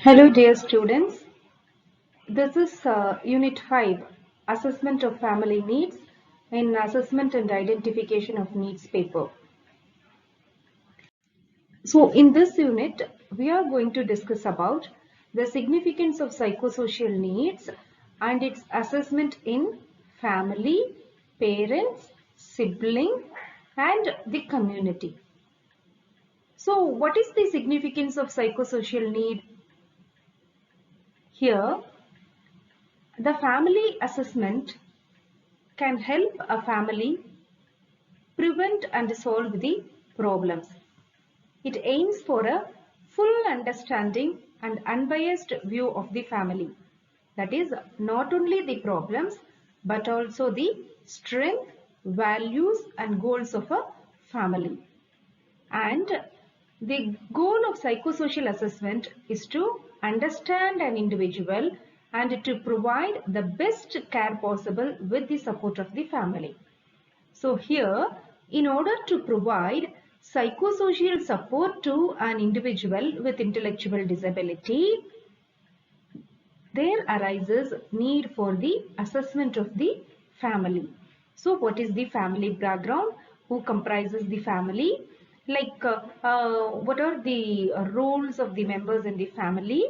Hello dear students, this is Unit 5, Assessment of Family Needs in Assessment and Identification of Needs paper. So in this unit, we are going to discuss about the significance of psychosocial needs and its assessment in family, parents, sibling and the community. So what is the significance of psychosocial need? Here, the family assessment can help a family prevent and solve the problems. It aims for a full understanding and unbiased view of the family. That is, not only the problems but also the strength, values and goals of a family. And the goal of psychosocial assessment is to understand an individual and to provide the best care possible with the support of the family. So here, in order to provide psychosocial support to an individual with intellectual disability, there arises need for the assessment of the family. So what is the family background? Who comprises the family? What are the roles of the members in the family?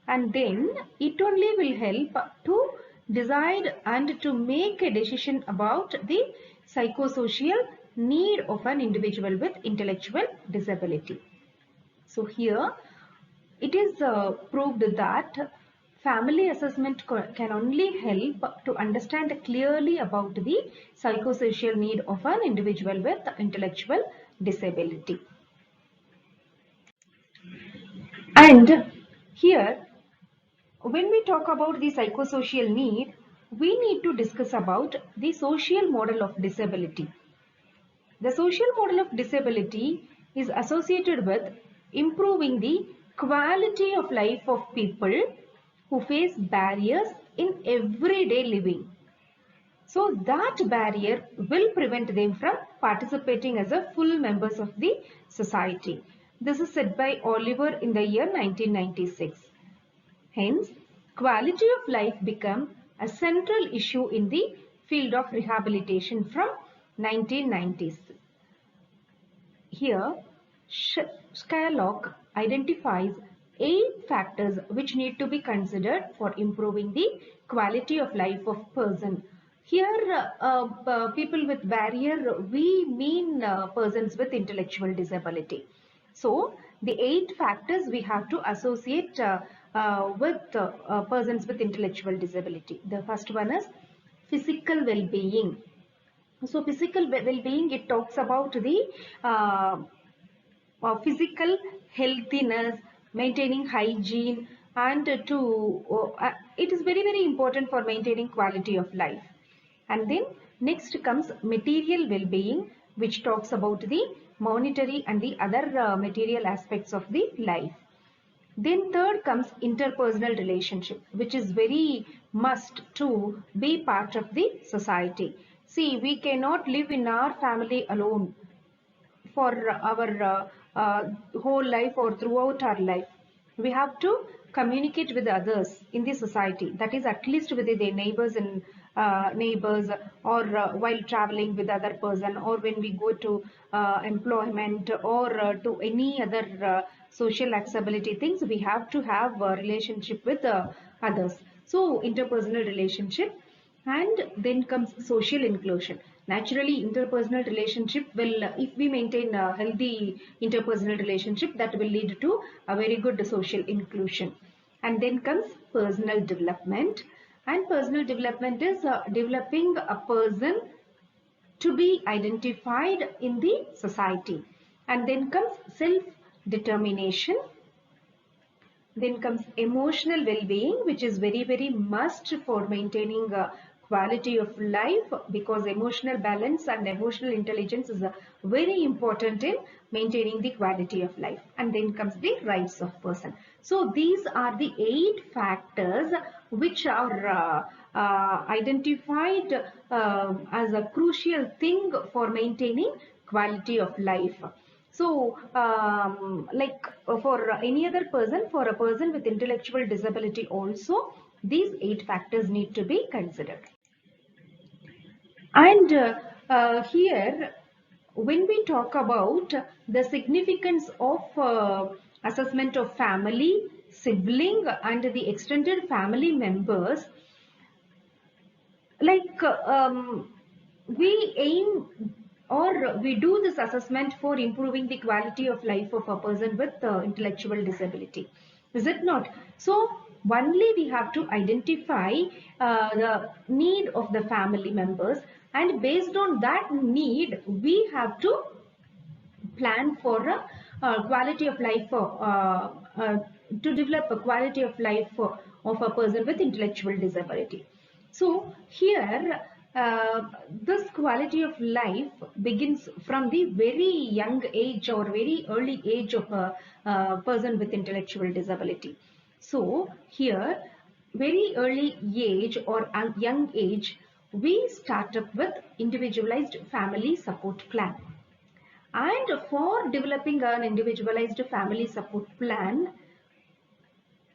And then it only will help to decide and to make a decision about the psychosocial need of an individual with intellectual disability. So here it is proved that family assessment can only help to understand clearly about the psychosocial need of an individual with intellectual disability. And here, when we talk about the psychosocial need, we need to discuss about the social model of disability. The social model of disability is associated with improving the quality of life of people who face barriers in everyday living. So that barrier will prevent them from participating as a full members of the society. This is said by Oliver in the year 1996. Hence, quality of life became a central issue in the field of rehabilitation from 1990s. Here, Skylock identifies 8 factors which need to be considered for improving the quality of life of person. Here, people with barrier, we mean persons with intellectual disability. So, the 8 factors we have to associate with persons with intellectual disability. The first one is physical well-being. So physical well-being, it talks about the physical healthiness, maintaining hygiene, and it is very important for maintaining quality of life. And then next comes material well-being, which talks about the monetary and the other material aspects of the life. Then third comes interpersonal relationship, which is very must to be part of the society. See, we cannot live in our family alone for our whole life or throughout our life. We have to communicate with others in the society. That is at least with the neighbors and neighbors, or while traveling with other person, or when we go to employment, or to any other social accessibility things, we have to have a relationship with others. So interpersonal relationship. And then comes social inclusion. Naturally, interpersonal relationship will, if we maintain a healthy interpersonal relationship, that will lead to a very good social inclusion. And then comes personal development. And personal development is developing a person to be identified in the society. And then comes self-determination. Then comes emotional well-being, which is very must for maintaining a quality of life, because emotional balance and emotional intelligence is very important in maintaining the quality of life. And then comes the rights of person. So these are the 8 factors which are identified as a crucial thing for maintaining quality of life. So, for any other person, for a person with intellectual disability also, these 8 factors need to be considered. And here, when we talk about the significance of assessment of family, sibling and the extended family members, like we aim or we do this assessment for improving the quality of life of a person with intellectual disability, is it not? So only we have to identify the need of the family members, and based on that need we have to plan for a quality of life to develop a quality of life of a person with intellectual disability. So here this quality of life begins from the very young age or very early age of a person with intellectual disability. So here very early age or young age we start up with individualized family support plan. And for developing an individualized family support plan,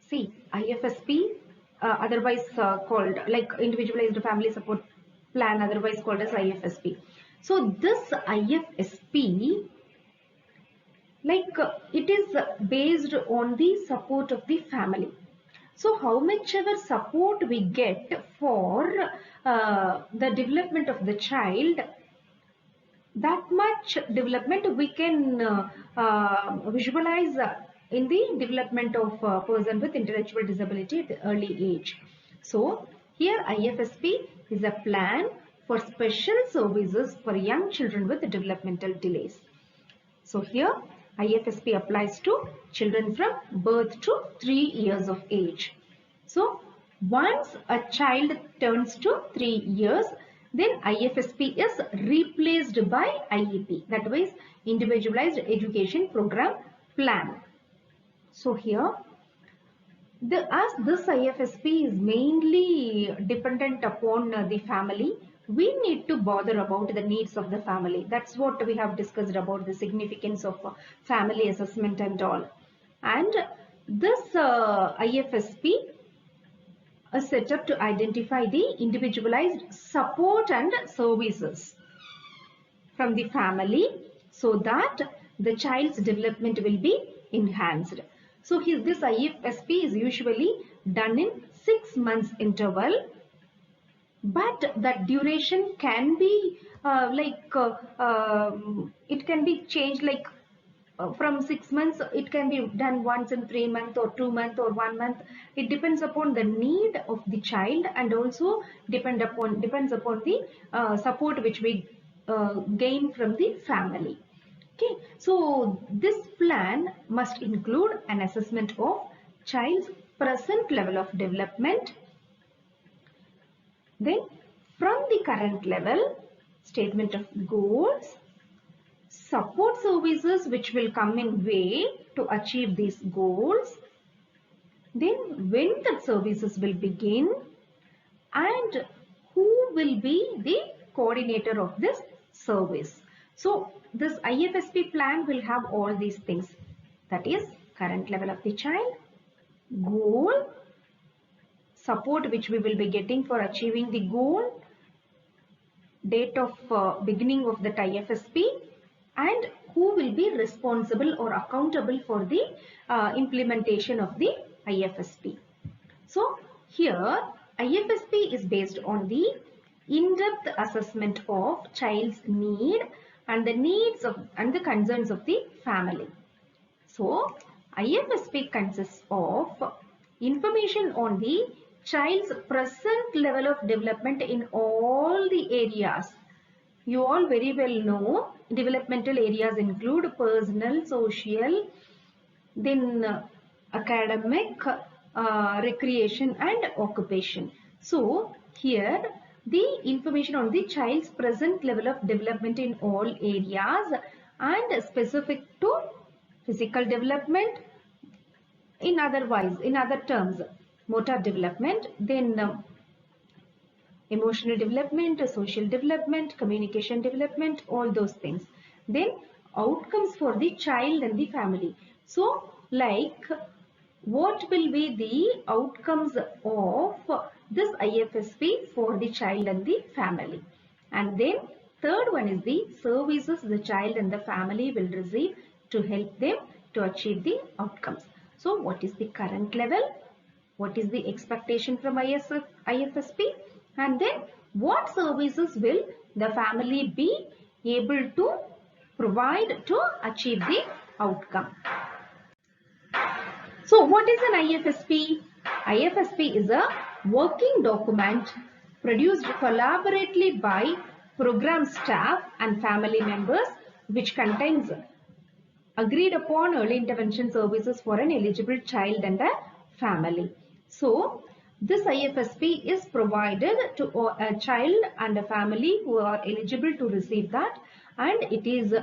see IFSP, otherwise called like individualized family support plan, otherwise called as IFSP. So this IFSP, it is based on the support of the family. So how much ever support we get for the development of the child, that much development we can visualize in the development of a person with intellectual disability at the early age. So here IFSP is a plan for special services for young children with developmental delays. So here IFSP applies to children from birth to 3 years of age. So once a child turns to 3 years, then IFSP is replaced by IEP, that is Individualized Education Program Plan. So here, as this IFSP is mainly dependent upon the family, we need to bother about the needs of the family. That's what we have discussed about the significance of family assessment and all. And this IFSP is set up to identify the individualized support and services from the family so that the child's development will be enhanced. So this IFSP is usually done in 6 months interval, but that duration can be it can be changed, from 6 months it can be done once in 3 months or 2 months or 1 month. It depends upon the need of the child and also depends upon the support which we gain from the family. Okay, so this plan must include an assessment of child's present level of development. Then from the current level, statement of goals, support services which will come in way to achieve these goals, then when the services will begin, and who will be the coordinator of this service. So this IFSP plan will have all these things, that is current level of the child, goal, support which we will be getting for achieving the goal, date of beginning of that IFSP, and who will be responsible or accountable for the implementation of the IFSP. So here IFSP is based on the in-depth assessment of child's need and the needs of and the concerns of the family. So IFSP consists of information on the child's present level of development in all the areas. You all very well know developmental areas include personal, social, then academic, recreation and occupation. So here the information on the child's present level of development in all areas and specific to physical development, in other terms, motor development, then emotional development, social development, communication development, all those things. Then outcomes for the child and the family. So, like, what will be the outcomes of this IFSP for the child and the family? And then third one is the services the child and the family will receive to help them to achieve the outcomes. So what is the current level? What is the expectation from IFSP? And then what services will the family be able to provide to achieve the outcome? So what is an IFSP? IFSP is a working document produced collaboratively by program staff and family members, which contains agreed upon early intervention services for an eligible child and a family. So this IFSP is provided to a child and a family who are eligible to receive that, and it is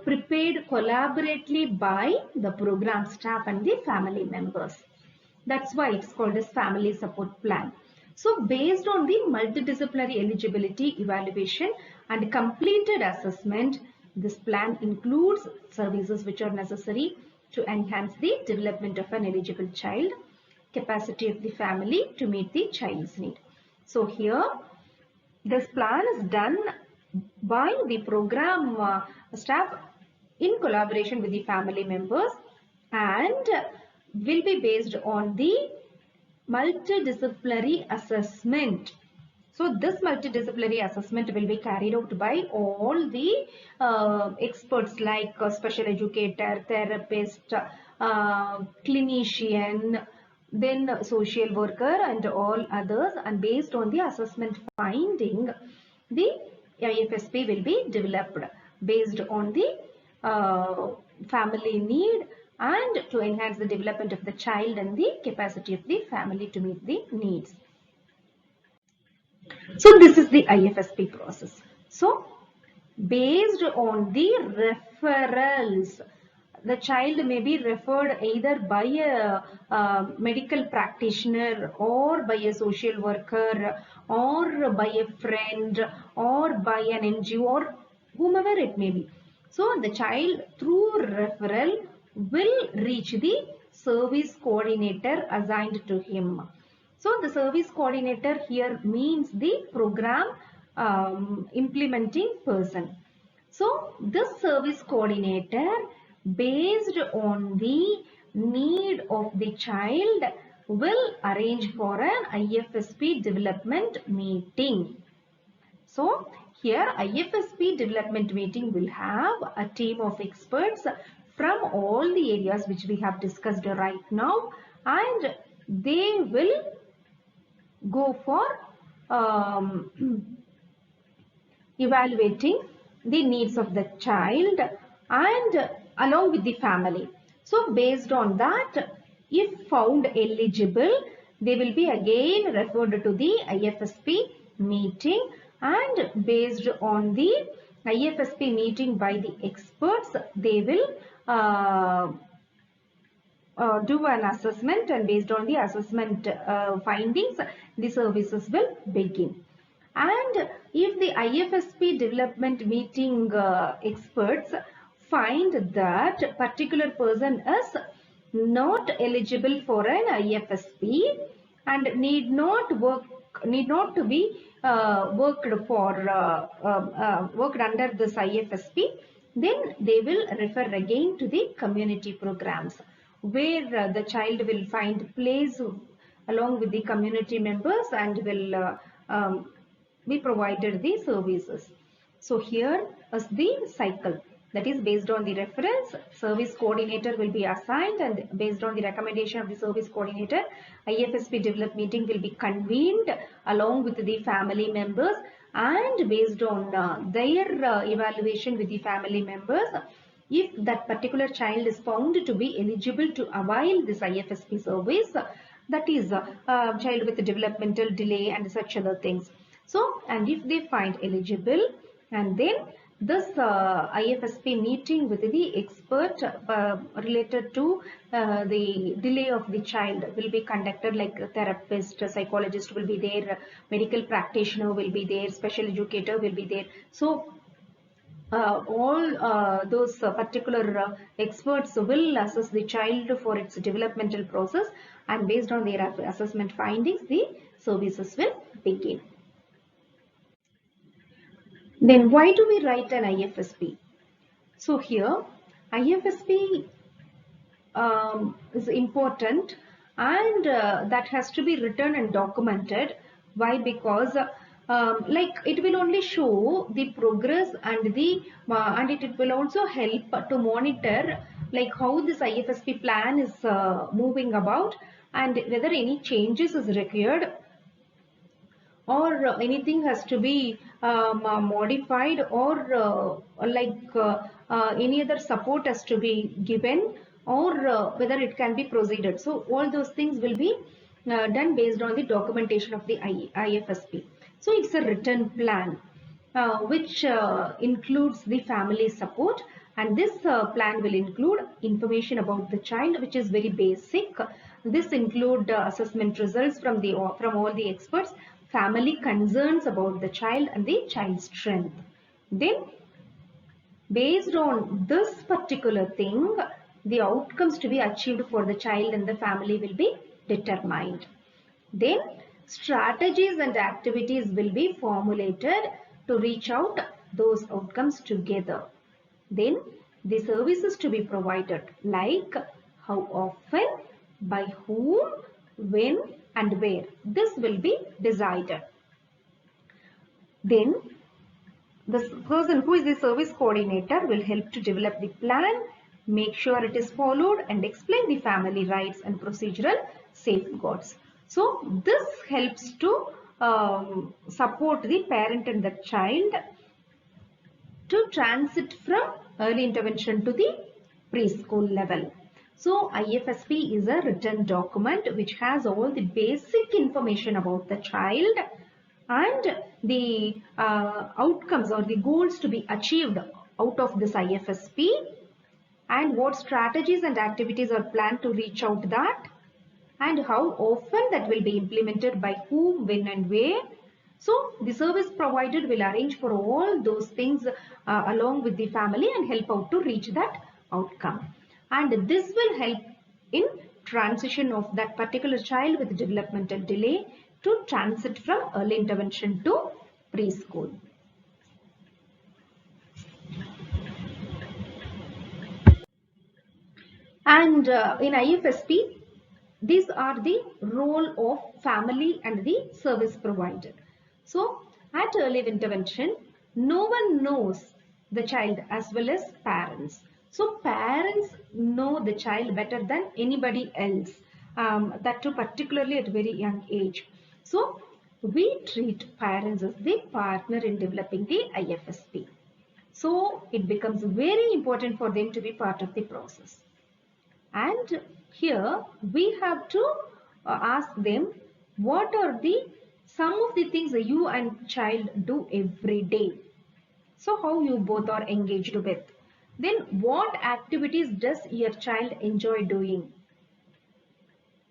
prepared collaboratively by the program staff and the family members. That's why it's called as family support plan. So based on the multidisciplinary eligibility evaluation and completed assessment, this plan includes services which are necessary to enhance the development of an eligible child, capacity of the family to meet the child's need. So here this plan is done by the program staff in collaboration with the family members and will be based on the multidisciplinary assessment. So this multidisciplinary assessment will be carried out by all the experts like special educator, therapist, clinician, then social worker and all others, and based on the assessment finding, the IFSP will be developed based on the family need and to enhance the development of the child and the capacity of the family to meet the needs. So this is the IFSP process. So based on the referrals, the child may be referred either by a medical practitioner or by a social worker or by a friend or by an NGO or whomever it may be. So the child through referral will reach the service coordinator assigned to him. So the service coordinator here means the program implementing person. So this service coordinator, based on the need of the child, will arrange for an IFSP development meeting. So here IFSP development meeting will have a team of experts from all the areas which we have discussed right now, and they will go for evaluating the needs of the child and along with the family. So based on that, if found eligible, they will be again referred to the IFSP meeting, and based on the IFSP meeting by the experts, they will do an assessment, and based on the assessment findings, the services will begin. And if the IFSP development meeting experts find that particular person is not eligible for an IFSP and need not to be worked under this IFSP, then they will refer again to the community programs, where the child will find place along with the community members and will be provided the services. So here is the cycle, that is based on the reference, service coordinator will be assigned, and based on the recommendation of the service coordinator, IFSP development meeting will be convened along with the family members, and based on their evaluation with the family members, if that particular child is found to be eligible to avail this IFSP service, that is child with developmental delay and such other things. So, and if they find eligible, and then this IFSP meeting with the expert related to the delay of the child will be conducted, like a therapist, a psychologist will be there, medical practitioner will be there, special educator will be there. So all those particular experts will assess the child for its developmental process, and based on their assessment findings, the services will begin. Then why do we write an IFSP? So here IFSP is important, and that has to be written and documented. Why? Because like it will only show the progress and the and it will also help to monitor like how this IFSP plan is moving about, and whether any changes is required, or anything has to be modified, or any other support has to be given, or whether it can be proceeded. So all those things will be done based on the documentation of the IFSP. So it's a written plan which includes the family support, and this plan will include information about the child, which is very basic. This include assessment results from all the experts, family concerns about the child, and the child's strength. Then based on this particular thing, the outcomes to be achieved for the child and the family will be determined. Then strategies and activities will be formulated to reach out those outcomes together. Then the services to be provided, like how often, by whom, when, and where. This will be decided. Then the person who is the service coordinator will help to develop the plan, make sure it is followed, and explain the family rights and procedural safeguards. So this helps to support the parent and the child to transit from early intervention to the preschool level. So IFSP is a written document which has all the basic information about the child and the outcomes or the goals to be achieved out of this IFSP, and what strategies and activities are planned to reach out that, and how often that will be implemented, by whom, when, and where. So the service provided will arrange for all those things along with the family and help out to reach that outcome. And this will help in transition of that particular child with developmental delay to transit from early intervention to preschool. And in IFSP, these are the role of family and the service provider. So at early intervention, no one knows the child as well as parents. So parents know the child better than anybody else, that too particularly at very young age. So we treat parents as the partner in developing the IFSP. So it becomes very important for them to be part of the process. And here we have to ask them, what are the some of the things that you and child do every day. So how you both are engaged with. Then what activities does your child enjoy doing?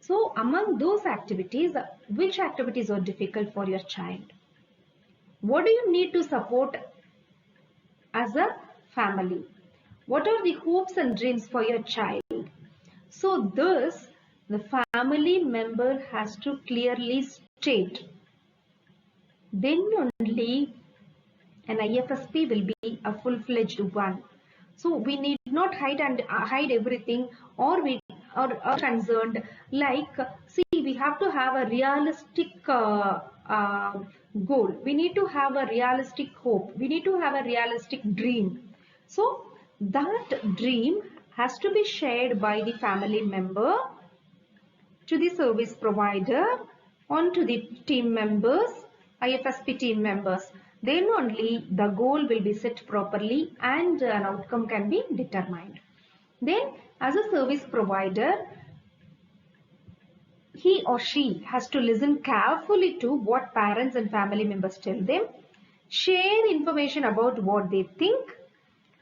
So among those activities, which activities are difficult for your child? What do you need to support as a family? What are the hopes and dreams for your child? So this, the family member has to clearly state. Then only an IFSP will be a full-fledged one. So we need not hide everything, or we are concerned like, see, we have to have a realistic goal. We need to have a realistic hope. We need to have a realistic dream. So that dream has to be shared by the family member to the service provider, on to the team members, IFSP team members. Then only the goal will be set properly and an outcome can be determined. Then as a service provider, he or she has to listen carefully to what parents and family members tell them, share information about what they think,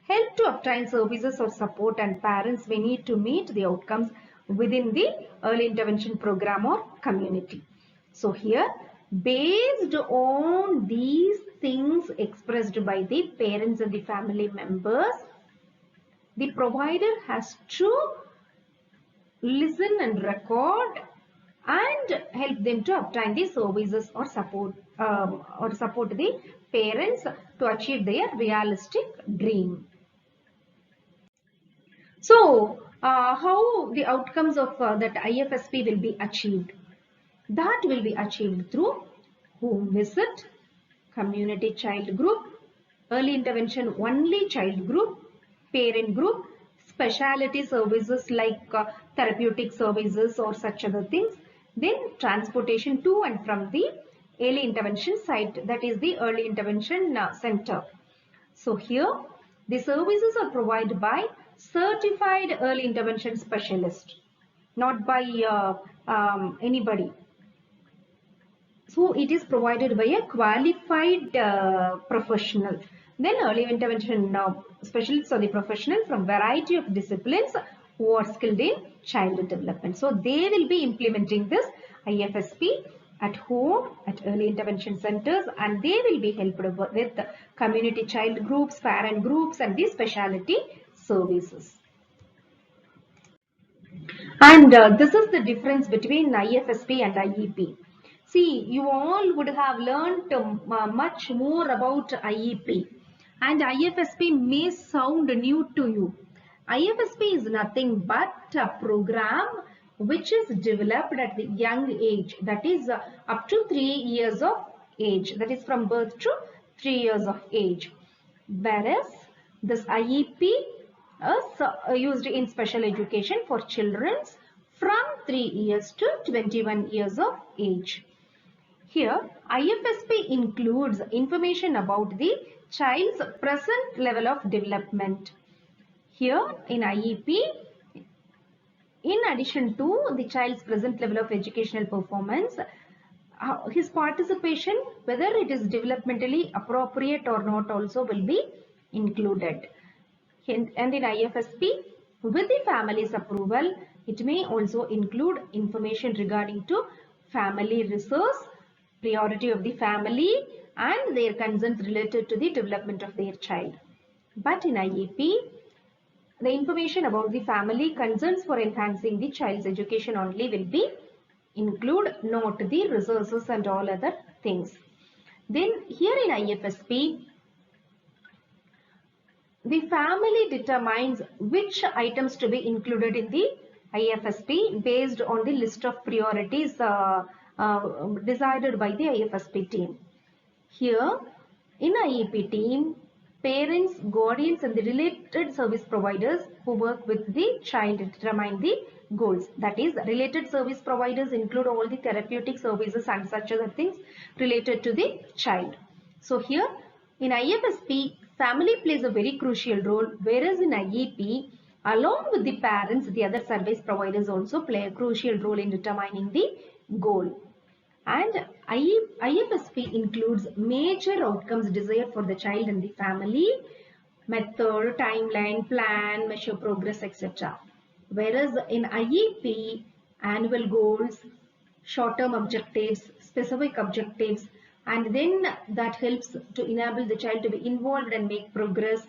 help to obtain services or support, and parents may need to meet the outcomes within the early intervention program or community. So here Based on these things expressed by the parents and the family members, the provider has to listen and record and help them to obtain the services or support the parents to achieve their realistic dream. So, how the outcomes of that IFSP will be achieved? That will be achieved through home visit, community child group, early intervention only child group, parent group, specialty services like therapeutic services or such other things, then transportation to and from the early intervention site, that is the early intervention center. So here the services are provided by certified early intervention specialist, not by anybody. So it is provided by a qualified professional. Then early intervention specialists are the professional from variety of disciplines who are skilled in child development. So they will be implementing this IFSP at home, at early intervention centers, and they will be helped with community child groups, parent groups, and the specialty services. And this is the difference between IFSP and IEP. See, you all would have learned much more about IEP, and IFSP may sound new to you. IFSP is nothing but a program which is developed at the young age, that is up to 3 years of age, that is from birth to 3 years of age. Whereas this IEP is used in special education for children from 3 years to 21 years of age. Here, IFSP includes information about the child's present level of development. Here in IEP, in addition to the child's present level of educational performance, his participation, whether it is developmentally appropriate or not, also will be included. And in IFSP, with the family's approval, it may also include information regarding to family resource, priority of the family, and their concerns related to the development of their child. But in IEP, the information about the family concerns for enhancing the child's education only will be include, not the resources and all other things. Then here in IFSP, the family determines which items to be included in the IFSP based on the list of priorities decided by the IFSP team. Here in IEP team, parents, guardians and the related service providers who work with the child determine the goals. That is, related service providers include all the therapeutic services and such other things related to the child. So here in IFSP, family plays a very crucial role, whereas in IEP, along with the parents, the other service providers also play a crucial role in determining the goal. And IFSP includes major outcomes desired for the child and the family, method, timeline, plan, measure progress, etc. Whereas in IEP, annual goals, short-term objectives, specific objectives, and then that helps to enable the child to be involved and make progress,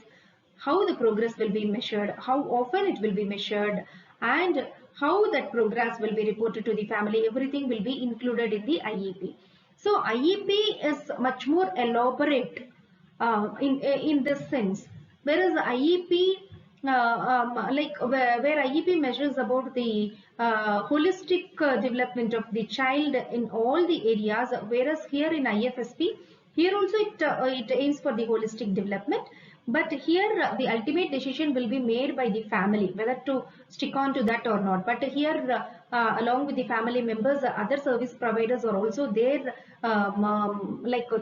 how the progress will be measured, how often it will be measured, and how that progress will be reported to the family. Everything will be included in the IEP. So IEP is much more elaborate in this sense, whereas IEP where IEP measures about the holistic development of the child in all the areas, whereas here in IFSP, here also it aims for the holistic development. But here the ultimate decision will be made by the family whether to stick on to that or not. But here along with the family members, other service providers are also there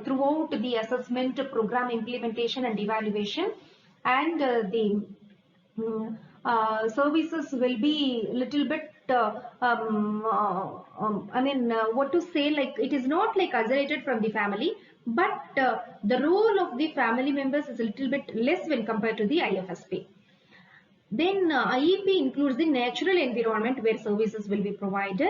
throughout the assessment, program implementation and evaluation, and the services will be little bit what to say, like it is not like isolated from the family, but the role of the family members is a little bit less when compared to the IFSP. Then IEP includes the natural environment where services will be provided,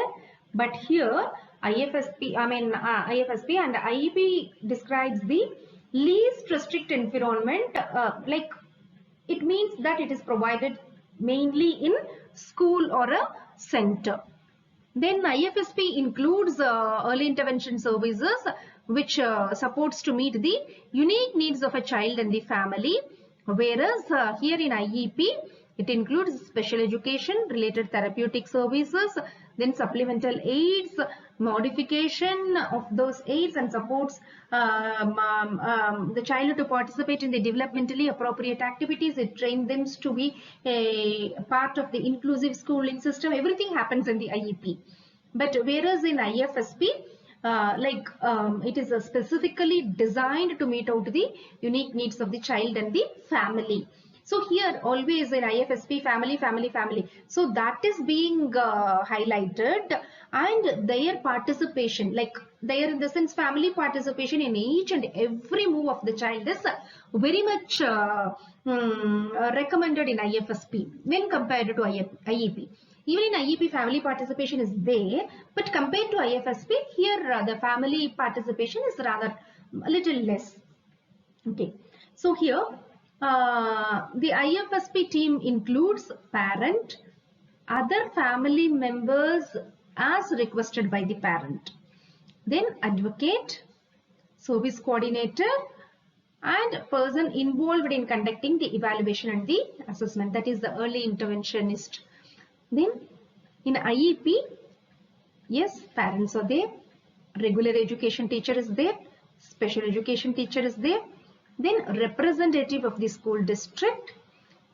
but here IFSP and IEP describes the least strict environment, like it means that it is provided mainly in school or a center. Then IFSP includes early intervention services which supports to meet the unique needs of a child and the family, whereas here in IEP it includes special education related therapeutic services, then supplemental aids, modification of those aids, and supports the child to participate in the developmentally appropriate activities. It trains them to be a part of the inclusive schooling system. Everything happens in the IEP. But whereas in IFSP, it is specifically designed to meet out the unique needs of the child and the family. So here always in IFSP, family. So that is being highlighted, and their participation, like their, in the sense, family participation in each and every move of the child is very much recommended in IFSP when compared to IEP. Even in IEP, family participation is there, but compared to IFSP, here the family participation is rather a little less. Okay, so here the IFSP team includes parent, other family members as requested by the parent, then advocate, service coordinator, and person involved in conducting the evaluation and the assessment, that is the early interventionist. Then in IEP, yes, parents are there, regular education teacher is there, special education teacher is there, then representative of the school district,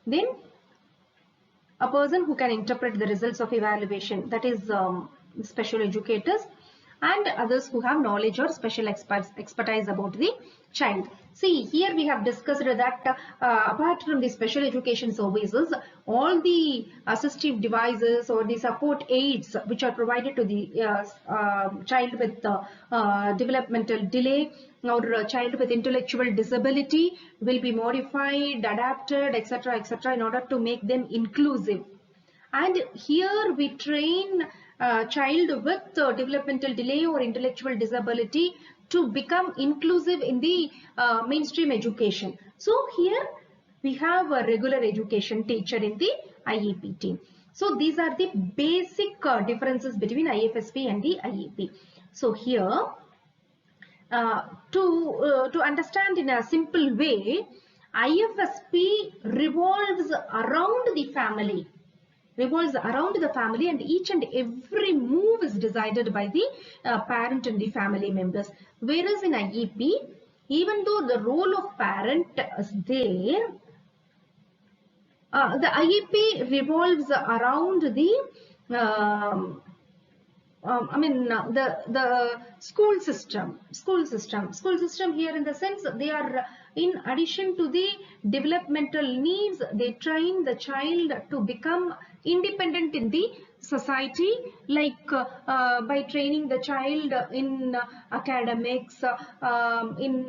then a person who can interpret the results of evaluation, that is special educators, and others who have knowledge or special expertise about the child. See, here we have discussed that apart from the special education services, all the assistive devices or the support aids which are provided to the child with developmental delay or a child with intellectual disability will be modified, adapted, etc., in order to make them inclusive. And here we train child with developmental delay or intellectual disability to become inclusive in the mainstream education. So here we have a regular education teacher in the IEP team. So these are the basic differences between IFSP and the IEP. So here to understand in a simple way, IFSP revolves around the family. And each and every move is decided by the parent and the family members. Whereas in IEP, even though the role of parent is there, the IEP revolves around the the school system. School system here in the sense they are, in addition to the developmental needs, they train the child to become independent in the society, like by training the child in academics, in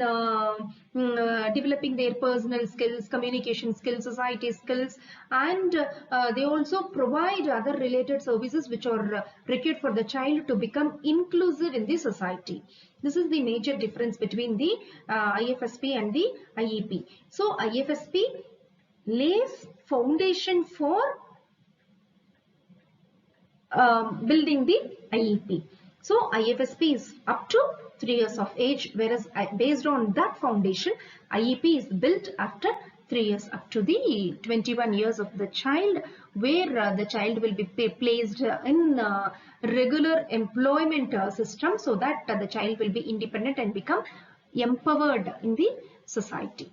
developing their personal skills, communication skills, society skills, and they also provide other related services which are required for the child to become inclusive in the society. This is the major difference between the IFSP and the IEP. So IFSP lays foundation for building the IEP. So IFSP is up to 3 years of age, whereas based on that foundation, IEP is built after 3 years up to the 21 years of the child, where the child will be placed in regular employment system, so that the child will be independent and become empowered in the society.